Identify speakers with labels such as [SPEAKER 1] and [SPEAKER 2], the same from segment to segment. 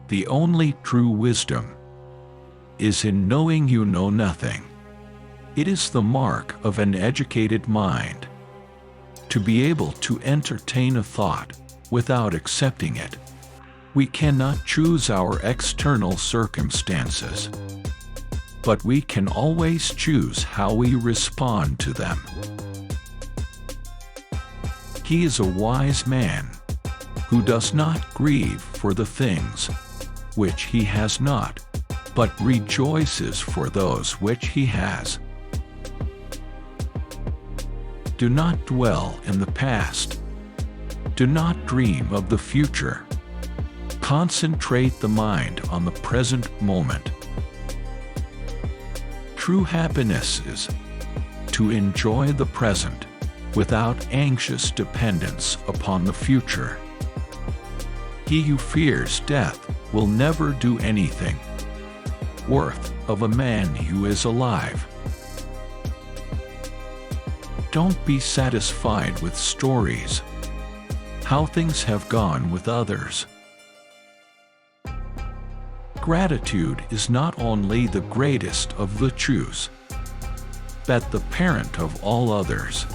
[SPEAKER 1] The only true wisdom is in knowing you know nothing. It is the mark of an educated mind to be able to entertain a thought without accepting it. We cannot choose our external circumstances, but we can always choose how we respond to them. He is a wise man who does not grieve for the things which he has not, but rejoices for those which he has. Do not dwell in the past. Do not dream of the future. Concentrate the mind on the present moment. True happiness is to enjoy the present without anxious dependence upon the future. He who fears death will never do anything worth of a man who is alive. Don't be satisfied with stories, how things have gone with others. Gratitude is not only the greatest of virtues, but the parent of all others.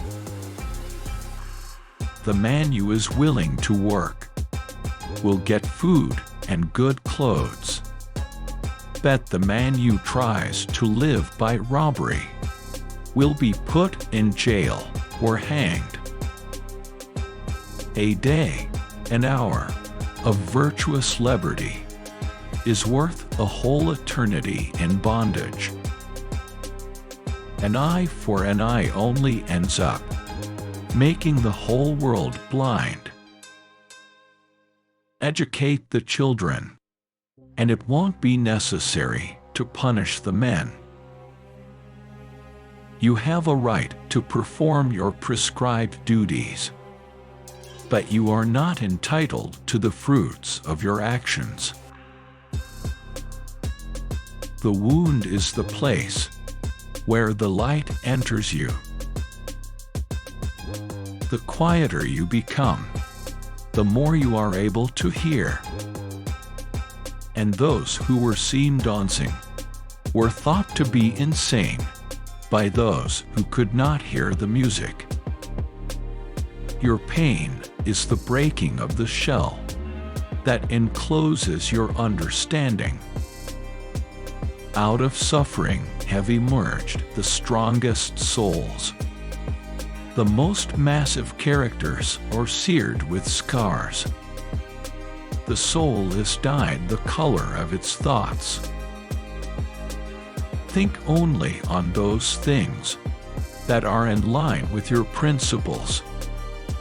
[SPEAKER 1] The man who is willing to work will get food and good clothes. But the man who tries to live by robbery will be put in jail or hanged. A day, an hour of virtuous liberty is worth a whole eternity in bondage. An eye for an eye only ends up making the whole world blind. Educate the children, and it won't be necessary to punish the men. You have a right to perform your prescribed duties, but you are not entitled to the fruits of your actions. The wound is the place where the light enters you. The quieter you become, the more you are able to hear. And those who were seen dancing were thought to be insane by those who could not hear the music. Your pain is the breaking of the shell that encloses your understanding. Out of suffering have emerged the strongest souls. The most massive characters are seared with scars. The soul is dyed the color of its thoughts. Think only on those things that are in line with your principles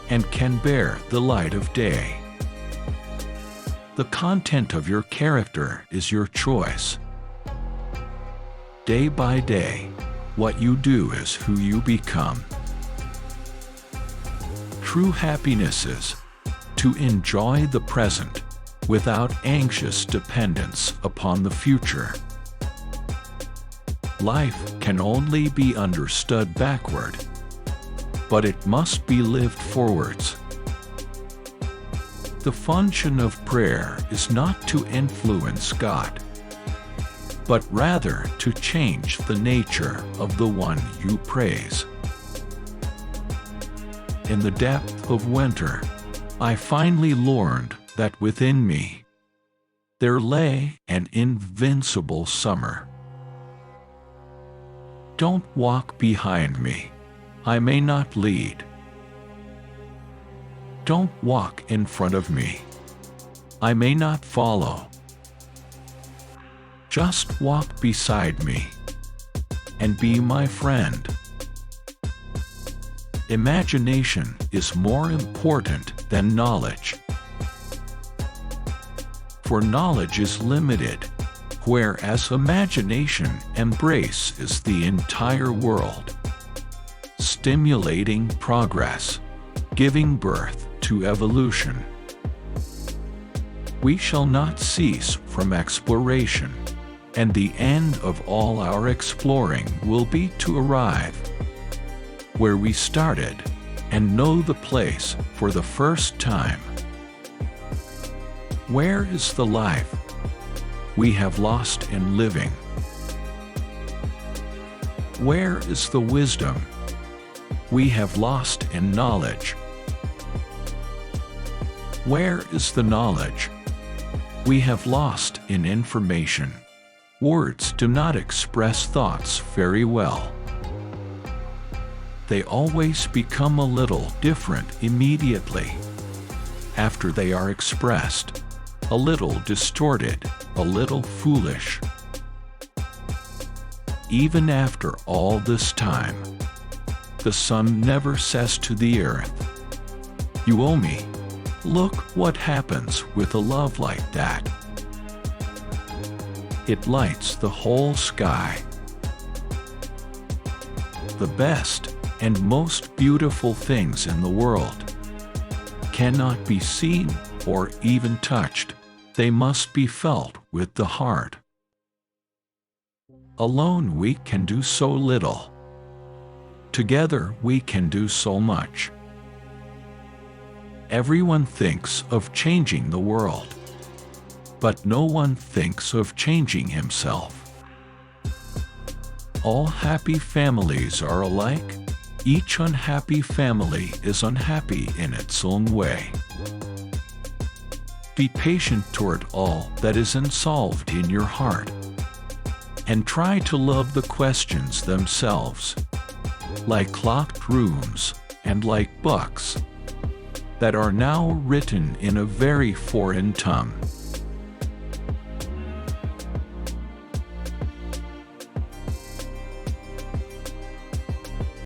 [SPEAKER 1] and can bear the light of day. The content of your character is your choice. Day by day, what you do is who you become. True happiness is to enjoy the present without anxious dependence upon the future. Life can only be understood backward, but it must be lived forwards. The function of prayer is not to influence God, but rather to change the nature of the one you praise. In the depth of winter, I finally learned that within me there lay an invincible summer. Don't walk behind me, I may not lead. Don't walk in front of me, I may not follow. Just walk beside me and be my friend. Imagination is more important than knowledge, for knowledge is limited, whereas imagination embraces the entire world, stimulating progress, giving birth to evolution. We shall not cease from exploration, and the end of all our exploring will be to arrive where we started and know the place for the first time. Where is the life we have lost in living? Where is the wisdom we have lost in knowledge? Where is the knowledge we have lost in information? Words do not express thoughts very well. They always become a little different immediately after they are expressed, a little distorted, a little foolish. Even after all this time, the sun never says to the earth, "You owe me." Look what happens with a love like that. It lights the whole sky. The best and most beautiful things in the world cannot be seen or even touched. They must be felt with the heart. Alone we can do so little. Together we can do so much. Everyone thinks of changing the world, but no one thinks of changing himself. All happy families are alike. Each unhappy family is unhappy in its own way. Be patient toward all that is unsolved in your heart, and try to love the questions themselves, like locked rooms and like books that are now written in a very foreign tongue.